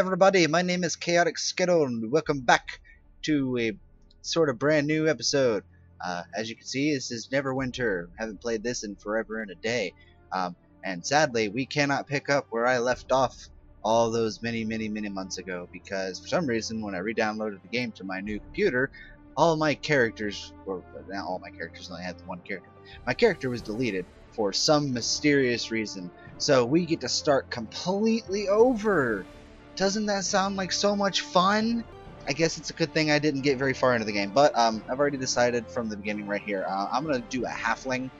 everybody, my name is Chaotic Skittle and welcome back to a sort of brand new episode. As you can see, this is Neverwinter. Haven't played this in forever and a day. And sadly, we cannot pick up where I left off all those many months ago, because for some reason when I re-downloaded the game to my new computer, all my characters, or not all my characters, only had one character. My character was deleted for some mysterious reason. So we get to start completely over. Doesn't that sound like so much fun? I guess it's a good thing I didn't get very far into the game, but I've already decided from the beginning right here. I'm going to do a halfling.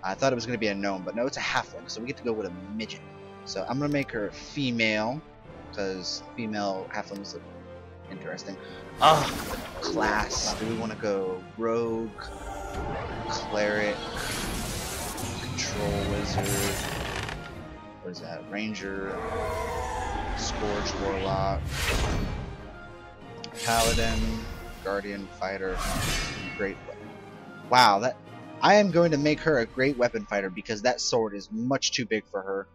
I thought it was going to be a gnome, but no, it's a halfling, so we get to go with a midget. So I'm going to make her a female, because female halflings look interesting. Class. Do we want to go rogue, cleric, control wizard, what is that, ranger, scourge warlock, paladin, guardian, fighter, great weapon. Wow, that I am going to make her a great weapon fighter because that sword is much too big for her.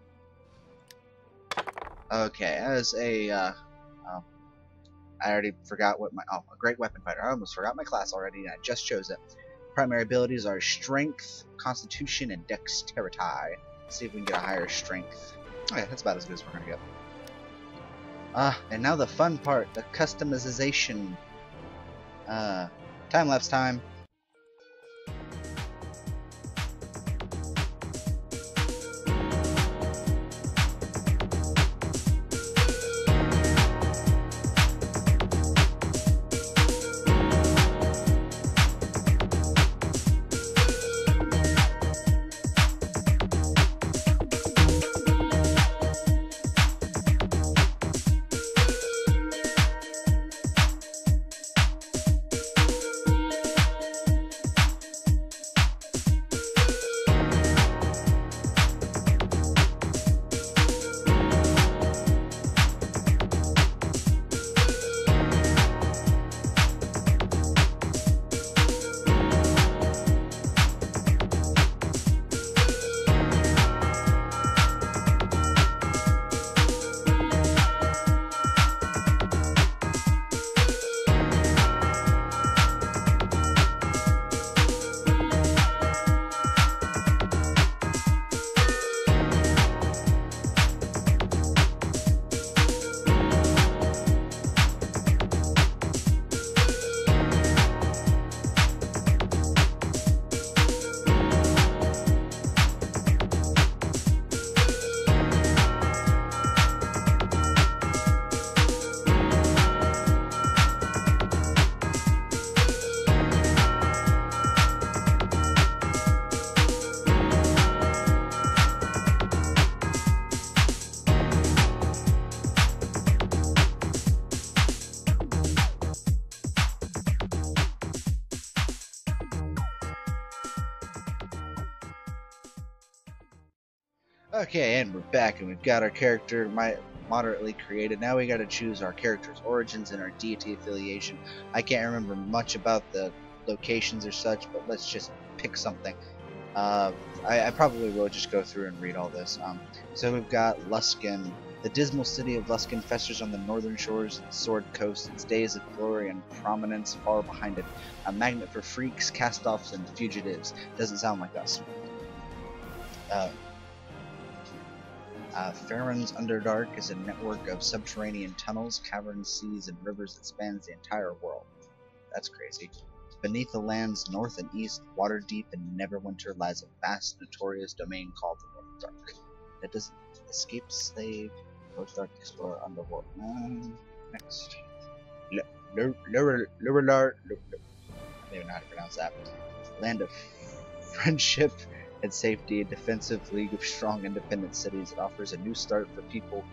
Okay, as a I already forgot what my a great weapon fighter. I almost forgot my class already and I just chose it. Primary abilities are strength, constitution, and dexterity. Let's see if we can get a higher strength. Oh yeah, that's about as good as we're gonna get. And now the fun part, the customization. Time-lapse time. Okay, and we're back, and we've got our character moderately created. Now we got to choose our character's origins and our deity affiliation. I can't remember much about the locations or such, but let's just pick something. I probably will just go through and read all this. So we've got Luskan. The dismal city of Luskan festers on the northern shores of the Sword Coast. Its days of glory and prominence far behind it. A magnet for freaks, cast-offs, and fugitives. Doesn't sound like us. Farron's Underdark is a network of subterranean tunnels, caverns, seas, and rivers that spans the entire world. That's crazy. Beneath the lands north and east, Waterdeep and Neverwinter, lies a vast, notorious domain called the Northdark. That doesn't escape slave, Northdark explorer underworld. Next. Lower, I don't even know how to pronounce that. Land of friendship and safety, a defensive league of strong independent cities. It offers a new start for people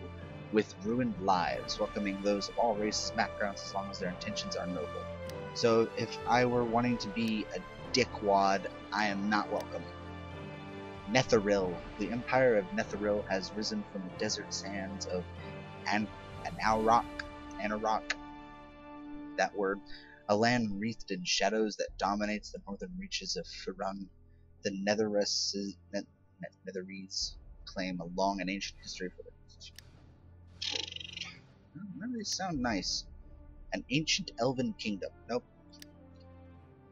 with ruined lives, welcoming those of all races and backgrounds as long as their intentions are noble. So if I were wanting to be a dickwad, I am not welcome. Netheril. The empire of Netheril has risen from the desert sands of Anarok, that word, a land wreathed in shadows that dominates the northern reaches of Firun. The Netherese claim a long and ancient history for their None of these sound nice. An ancient elven kingdom. Nope.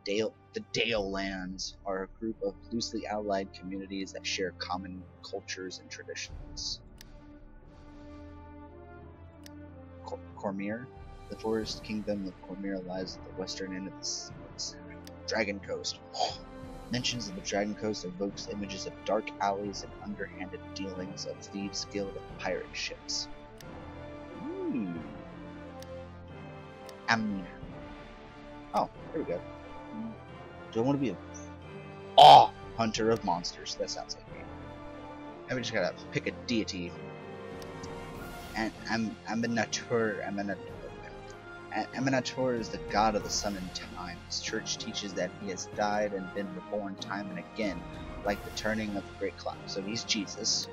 The Dale Lands are a group of loosely allied communities that share common cultures and traditions. Cormyr. The forest kingdom of Cormyr lies at the western end of the Dragon Coast. Mentions of the Dragon Coast evokes images of dark alleys and underhanded dealings of thieves' guild and pirate ships. Ooh. Oh, there we go. Do I want to be a hunter of monsters? That sounds like me. And we just gotta pick a deity. And Aminator is the god of the sun and time. His church teaches that he has died and been reborn time and again, like the turning of the great clock. So he's Jesus.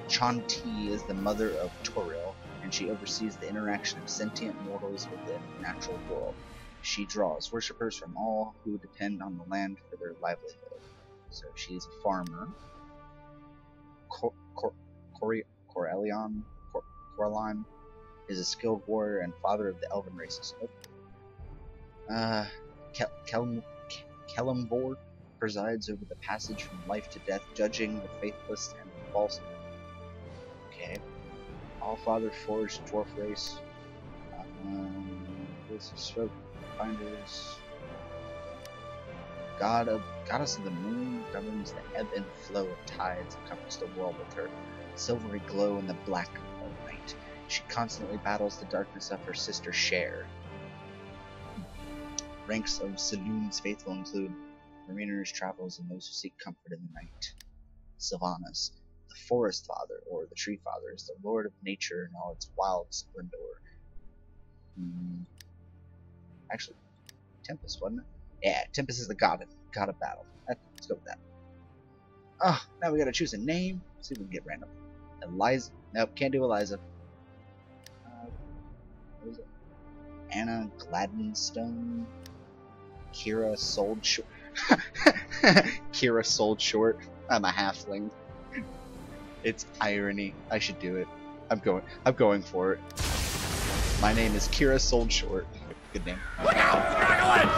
Chanti is the mother of Toril, and she oversees the interaction of sentient mortals with the natural world. She draws worshippers from all who depend on the land for their livelihood. So she's a farmer. Coraline is a skilled warrior and father of the elven races. Kellamvor presides over the passage from life to death, judging the faithless and the false. Okay. Allfather forged dwarf race. Stroke finders. Goddess of the moon governs the ebb and flow of tides and covers the world with her silvery glow in the black of night. She constantly battles the darkness of her sister Cher. Ranks of Saloon's faithful include mariners, travelers, and those who seek comfort in the night. Sylvanas, the forest father, or the tree father, is the lord of nature in all its wild splendor. Actually, Tempest, wasn't it? Yeah, Tempest is the god of battle. Let's go with that. Oh, now we gotta choose a name. Let's see if we can get random. Eliza. Nope, can't do Eliza. What is it? Anna Gladdenstone. Keira Soldshort. Keira Soldshort. I'm a halfling. It's irony. I should do it. I'm going for it. My name is Keira Soldshort. Good name. Look out! Dragon!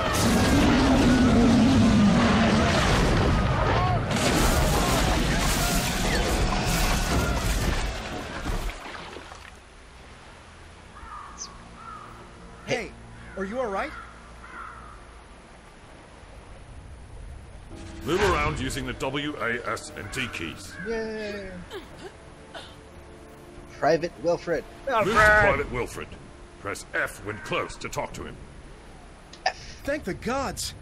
Hey, are you alright? Move around using the W, A, S, and T keys. Yay! Private Wilfred. Move to Private Wilfred. Press F when close to talk to him. Thank the gods!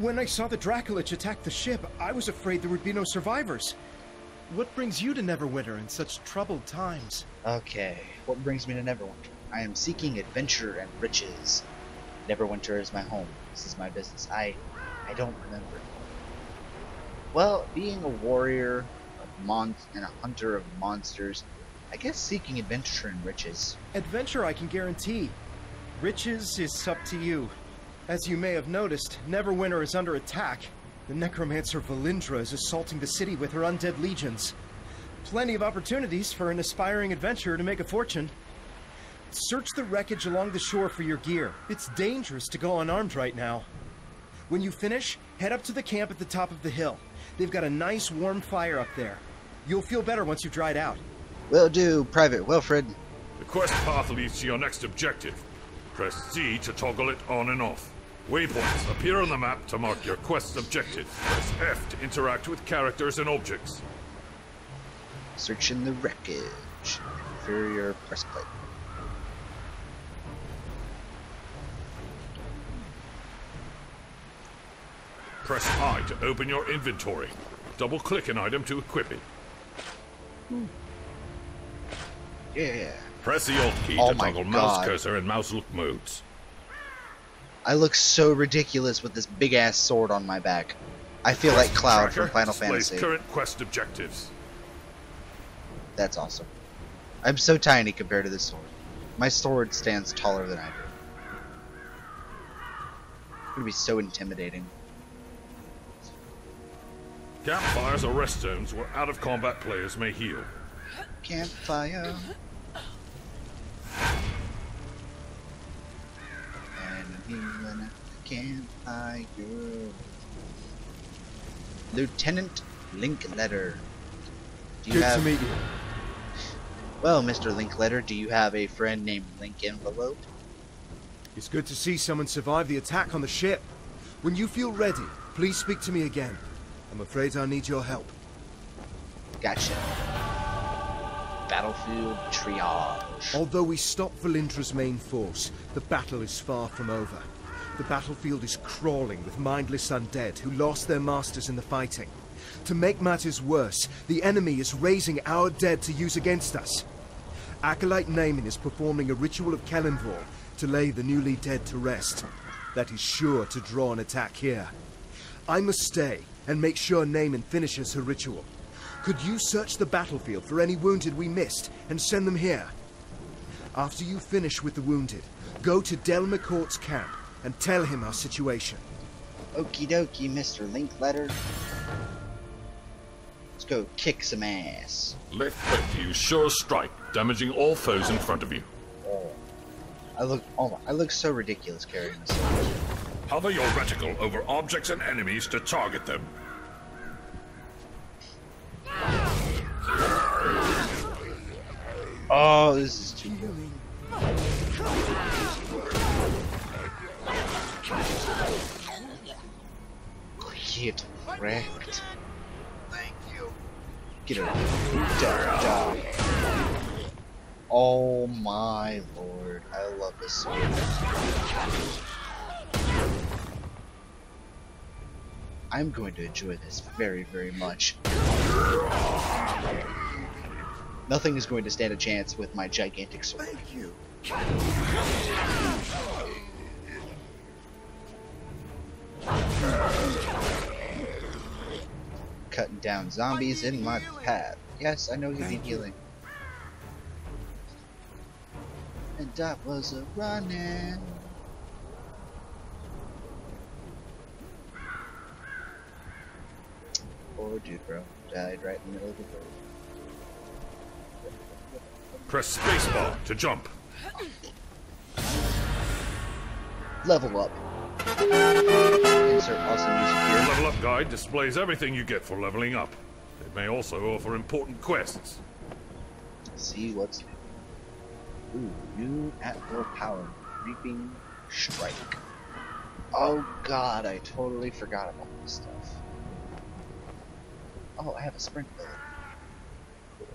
When I saw the Dracolich attack the ship, I was afraid there would be no survivors. What brings you to Neverwinter in such troubled times? Okay, what brings me to Neverwinter? I am seeking adventure and riches. Neverwinter is my home. This is my business. I don't remember. Well, being a warrior and a hunter of monsters, I guess seeking adventure and riches. Adventure I can guarantee. Riches is up to you. As you may have noticed, Neverwinter is under attack. The necromancer Valindra is assaulting the city with her undead legions. Plenty of opportunities for an aspiring adventurer to make a fortune. Search the wreckage along the shore for your gear. It's dangerous to go unarmed right now. When you finish, head up to the camp at the top of the hill. They've got a nice warm fire up there. You'll feel better once you've dried out. Will do, Private Wilfred. The quest path leads to your next objective. Press Z to toggle it on and off. Waypoints appear on the map to mark your quest's objective. Press F to interact with characters and objects. Searching the wreckage. Inferior breastplate. Press I to open your inventory. Double-click an item to equip it. Yeah. Press the Alt key to toggle mouse cursor and mouse look modes. I look so ridiculous with this big-ass sword on my back. I feel like Cloud from Final Fantasy. Current quest objectives. That's awesome. I'm so tiny compared to this sword. My sword stands taller than I do. It's gonna be so intimidating. Campfires or rest zones where out-of-combat players may heal. Campfire. When at the campfire. Lieutenant Linkletter. Good to meet you. Well, Mr. Linkletter, do you have a friend named Link Envelope? It's good to see someone survive the attack on the ship. When you feel ready, please speak to me again. I'm afraid I need your help. Gotcha. Battlefield triage. Although we stopped Valindra's main force, the battle is far from over. The battlefield is crawling with mindless undead who lost their masters in the fighting. To make matters worse, the enemy is raising our dead to use against us. Acolyte Naaman is performing a ritual of Kelenvor to lay the newly dead to rest. That is sure to draw an attack here. I must stay and make sure Naaman finishes her ritual. Could you search the battlefield for any wounded we missed and send them here? After you finish with the wounded, go to Del McCourt's camp and tell him our situation. Okie dokie, Mr. Linkletter. Let's go kick some ass. Left click to use sure strike, damaging all foes in front of you. I look so ridiculous carrying this sword. Hover your reticle over objects and enemies to target them. Oh, this is too good. Get wrecked. Thank you. Get her. Da. Oh my lord, I love this sword. I'm going to enjoy this very, very much. Nothing is going to stand a chance with my gigantic sword. Thank you. Cutting down zombies in my path. Yes, I know you need healing. And that was a running. Poor dude, bro. Died right in the middle of the road. Press spacebar to jump. Level up. Insert awesome music The here. level up guide displays everything you get for leveling up. It may also offer important quests. See what's new. Ooh, new at full power. Reaping Strike. Oh god, I totally forgot about this stuff. Oh, I have a sprint ability. Cool.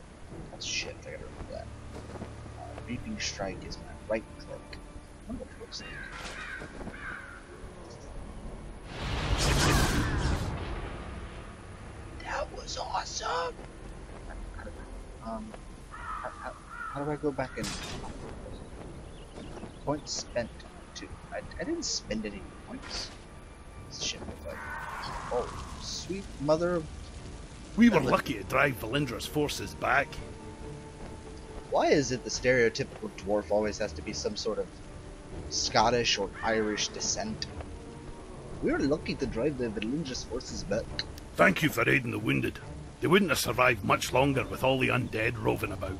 That's shit, I gotta remember that. Reaping Strike is my right click. I wonder what it looks like. That was awesome! How do I go back and... Points spent to... I didn't spend any points. This shit look like... Oh, sweet mother of... We were lucky to drive Valindra's forces back. Why is it the stereotypical dwarf always has to be some sort of Scottish or Irish descent? We were lucky to drive the Valindra's forces back. Thank you for aiding the wounded. They wouldn't have survived much longer with all the undead roving about.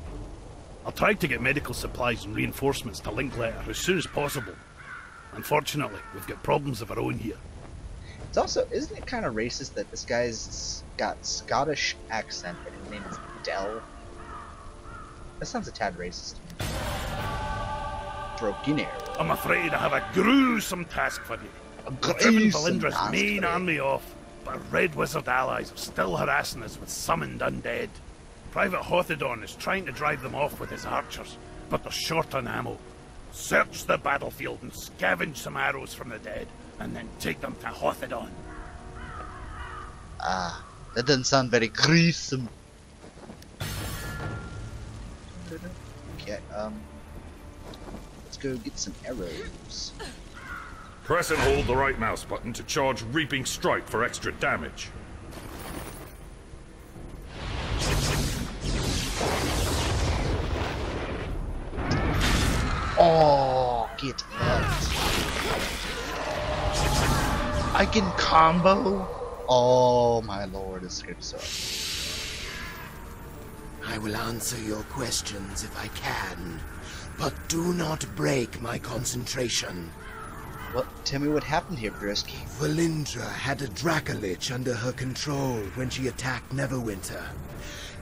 I'll try to get medical supplies and reinforcements to Linkletter as soon as possible. Unfortunately, we've got problems of our own here. It's also, isn't it kind of racist that this guy's got Scottish accent and his name is Del? That sounds a tad racist to me. Broken arrow. I'm afraid I have a gruesome task for you. We've driven Valindra's main army off, but our Red Wizard allies are still harassing us with summoned undead. Private Hothedon is trying to drive them off with his archers, but they're short on ammo. Search the battlefield and scavenge some arrows from the dead, and then take them to Hothedon. Ah, that doesn't sound very gruesome. Okay, let's go get some arrows. Press and hold the right mouse button to charge Reaping Strike for extra damage. Oh, get that. I can combo? Oh my lord, this script sucks. I will answer your questions if I can, but do not break my concentration. Well, tell me what happened here, Brisky. Valindra had a Dracolich under her control when she attacked Neverwinter.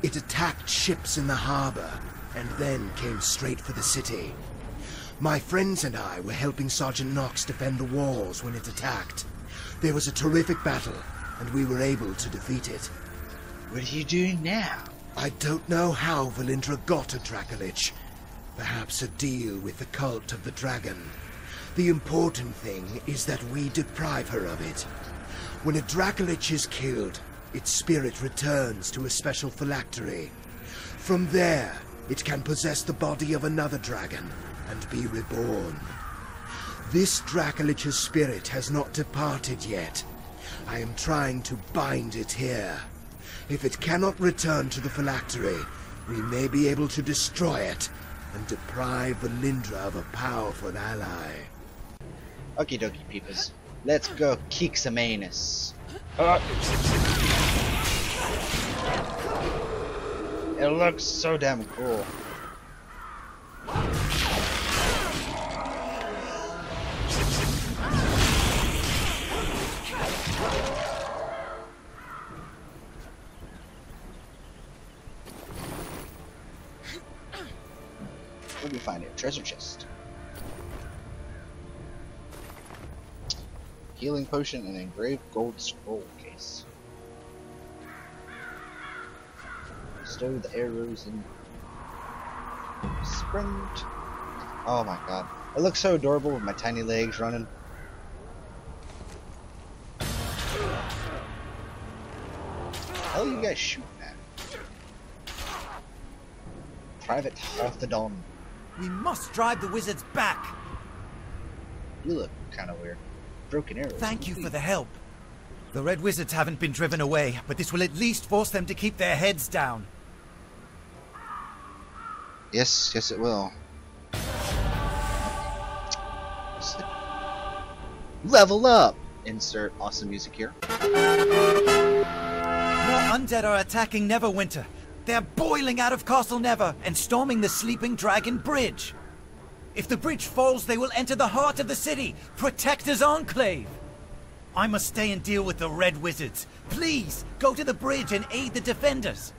It attacked ships in the harbor, and then came straight for the city. My friends and I were helping Sergeant Knox defend the walls when it attacked. There was a terrific battle, and we were able to defeat it. What are you doing now? I don't know how Valindra got a Dracolich. Perhaps a deal with the cult of the dragon. The important thing is that we deprive her of it. When a Dracolich is killed, its spirit returns to a special phylactery. From there, it can possess the body of another dragon and be reborn. This Dracolich's spirit has not departed yet. I am trying to bind it here. If it cannot return to the phylactery, we may be able to destroy it and deprive Valindra of a powerful ally. Okie dokie, peepers. Let's go kick some anus. It looks so damn cool. What do we find here? Treasure chest. Healing potion and engraved gold scroll case. Stow the arrows in. Sprint. Oh my god. It looks so adorable with my tiny legs running. How are you guys shooting at? Private Halfling. We must drive the wizards back. You look kind of weird. Broken arrows. Thank you for the help. The red wizards haven't been driven away, but this will at least force them to keep their heads down. Yes, yes it will. Level up! Insert awesome music here. More undead are attacking Neverwinter. They're boiling out of Castle Never and storming the Sleeping Dragon Bridge. If the bridge falls, they will enter the heart of the city. Protect his enclave. I must stay and deal with the red wizards. Please, go to the bridge and aid the defenders.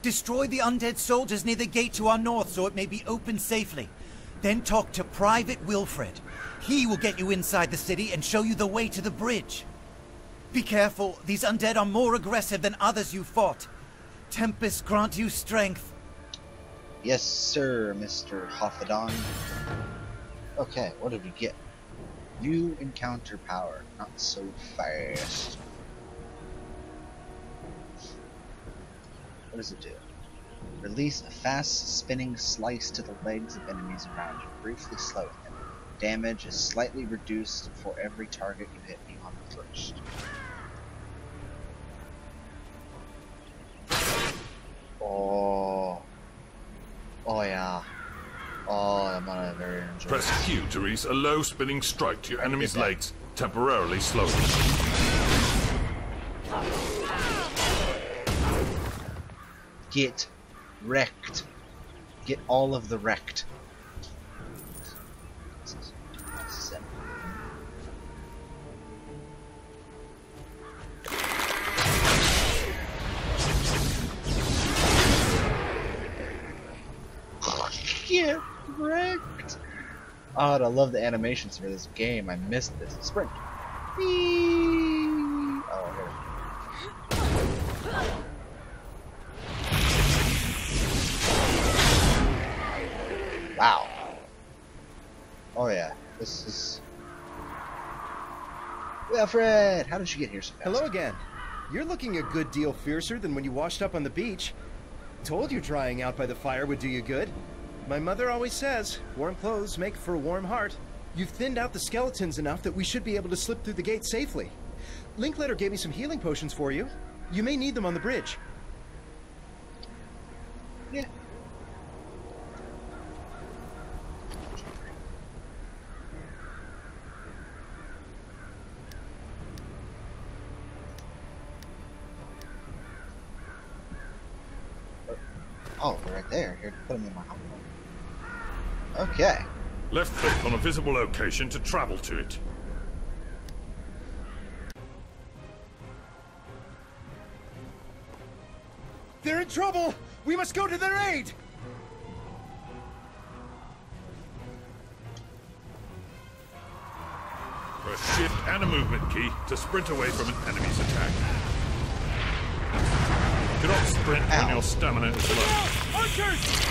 Destroy the undead soldiers near the gate to our north so it may be opened safely. Then talk to Private Wilfred. He will get you inside the city and show you the way to the bridge. Be careful, these undead are more aggressive than others you fought. Tempest grant you strength. Yes, sir, Mr. Halfling. Okay, what did we get? New encounter power. Not so fast. What does it do? Release a fast spinning slice to the legs of enemies around you, briefly slowing them. Damage is slightly reduced for every target you hit beyond the first. Oh. Oh yeah. Oh, I'm gonna very enjoy. Press Q to release a low spinning strike to your enemy's legs, temporarily slowing them. Get wrecked. Get all of the wrecked. Get wrecked. Oh, I love the animations for this game. I missed this. Sprint. Whee! Oh, here. Wow. Oh yeah, this is... Wilfred, how did you get here so fast? Hello again. You're looking a good deal fiercer than when you washed up on the beach. Told you drying out by the fire would do you good. My mother always says, warm clothes make for a warm heart. You've thinned out the skeletons enough that we should be able to slip through the gate safely. Linkletter gave me some healing potions for you. You may need them on the bridge. Yeah. Oh, they're right there. Here, put them in my home. Okay. Left click on a visible location to travel to it. They're in trouble! We must go to their aid! Press shift and a movement key to sprint away from an enemy's attack. You cannot sprint when your stamina is low. Archers!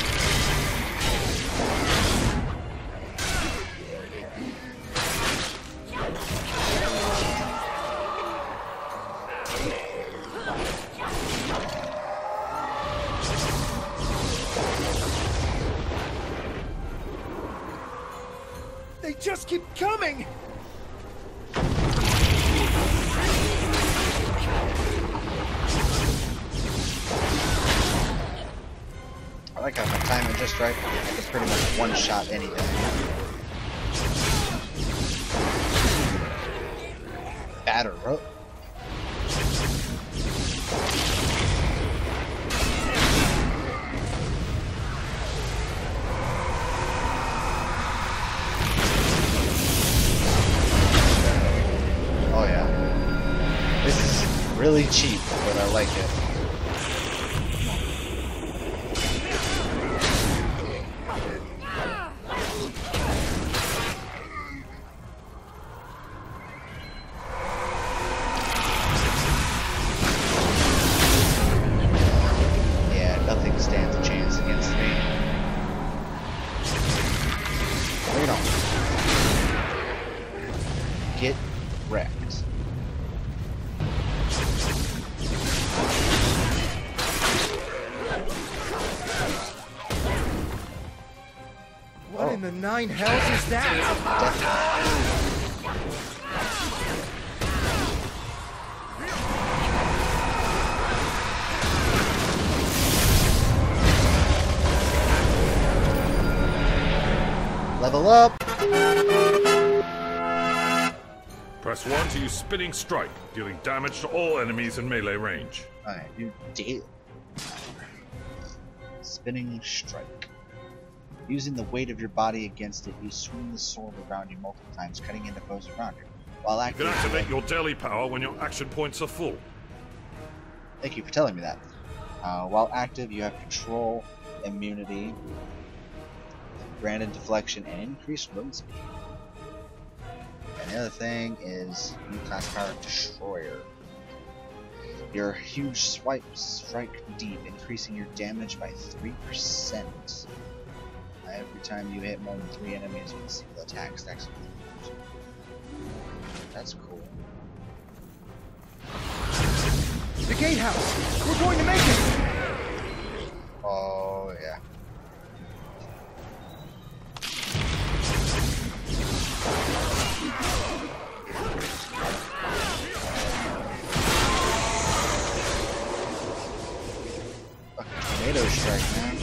They just keep coming! I like how my timing just right. I can pretty much one-shot anything. Batter up. Oh yeah. This is really cheap, but I like it. Get wrecked. What in the nine hells is that? Level up. Press 1 to use Spinning Strike, dealing damage to all enemies in melee range. Alright, you deal. Spinning Strike. Using the weight of your body against it, you swing the sword around you multiple times, cutting into foes around you. While You can active, activate your daily power when your action points are full. Thank you for telling me that. While active, you have control, immunity, granted deflection, and increased movement speed. And the other thing is new class power Destroyer. Your huge swipes strike deep, increasing your damage by 3%. Every time you hit more than 3 enemies with a single attack, stacks with 3%. That's cool. The gatehouse! We're going to make it! Oh, yeah. Fucking tornado strike, man.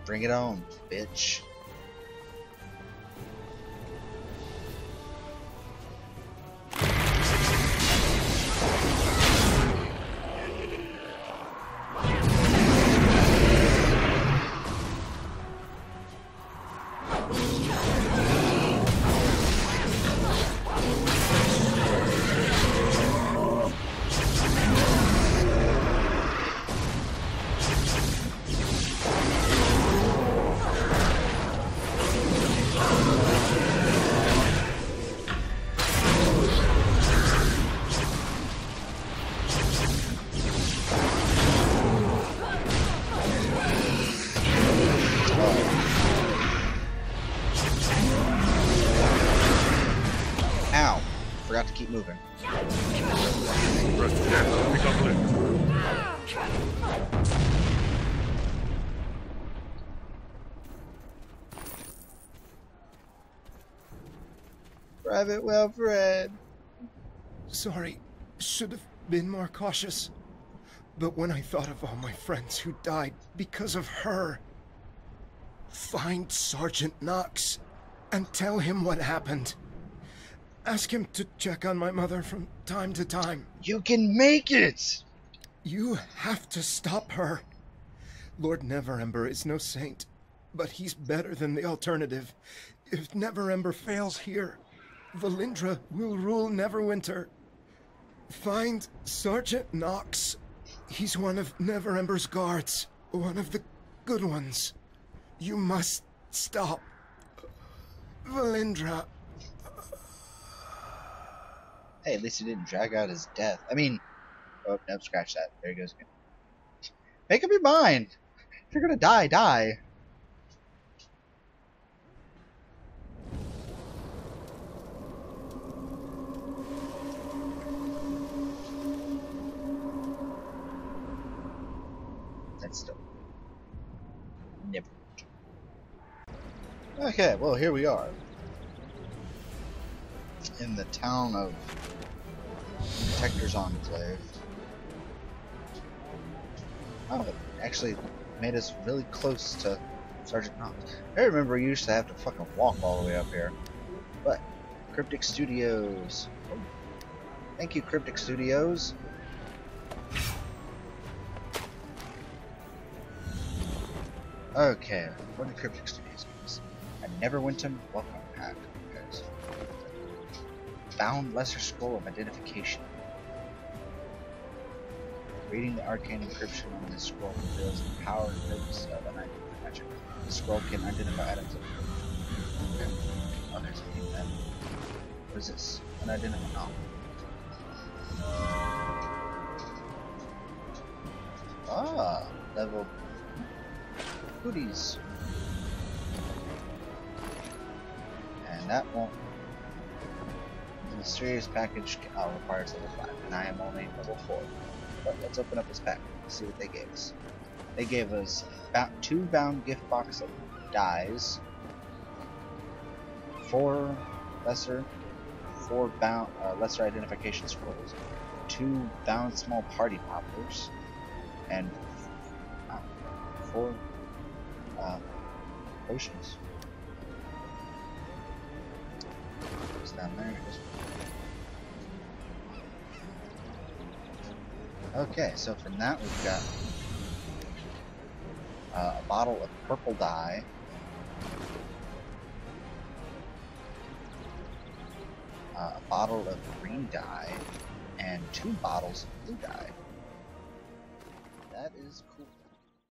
Bring it on, bitch. Ow. Forgot to keep moving. Press F to pick up lift. Private Wilfred. Sorry, should have been more cautious. But when I thought of all my friends who died because of her... Find Sergeant Knox. and tell him what happened. Ask him to check on my mother from time to time. You can make it! You have to stop her. Lord Neverember is no saint, but he's better than the alternative. If Neverember fails here, Valindra will rule Neverwinter. Find Sergeant Knox. He's one of Neverember's guards, one of the good ones. You must stop Valindra. Hey, at least he didn't drag out his death. I mean, oh, no, scratch that. There he goes again. Make up your mind. If you're gonna die, die. That's still never. Okay, well, here we are. In the town of Protector's Enclave. Oh, it actually made us really close to Sergeant Knox. I remember you used to have to fucking walk all the way up here. But, Cryptic Studios. Oh. Thank you, Cryptic Studios. Okay, what did Cryptic Studios mean? A Neverwinter welcome pack. Bound Lesser Scroll of Identification. Reading the arcane encryption on this scroll reveals the power and purpose of an identity magic. The scroll can identify items of okay. Oh, there's a thing then. What is this? Unidentified. Oh. Ah, level goodies. And that won't. The mysterious package requires level 5, and I am only level 4. But let's open up this pack and see what they gave us. They gave us 2 bound gift box of dies, 4 bound lesser identification scrolls, 2 bound small party poppers, and 4 potions. What's down there? Okay, so from that we've got a bottle of purple dye, a bottle of green dye, and 2 bottles of blue dye. That is cool.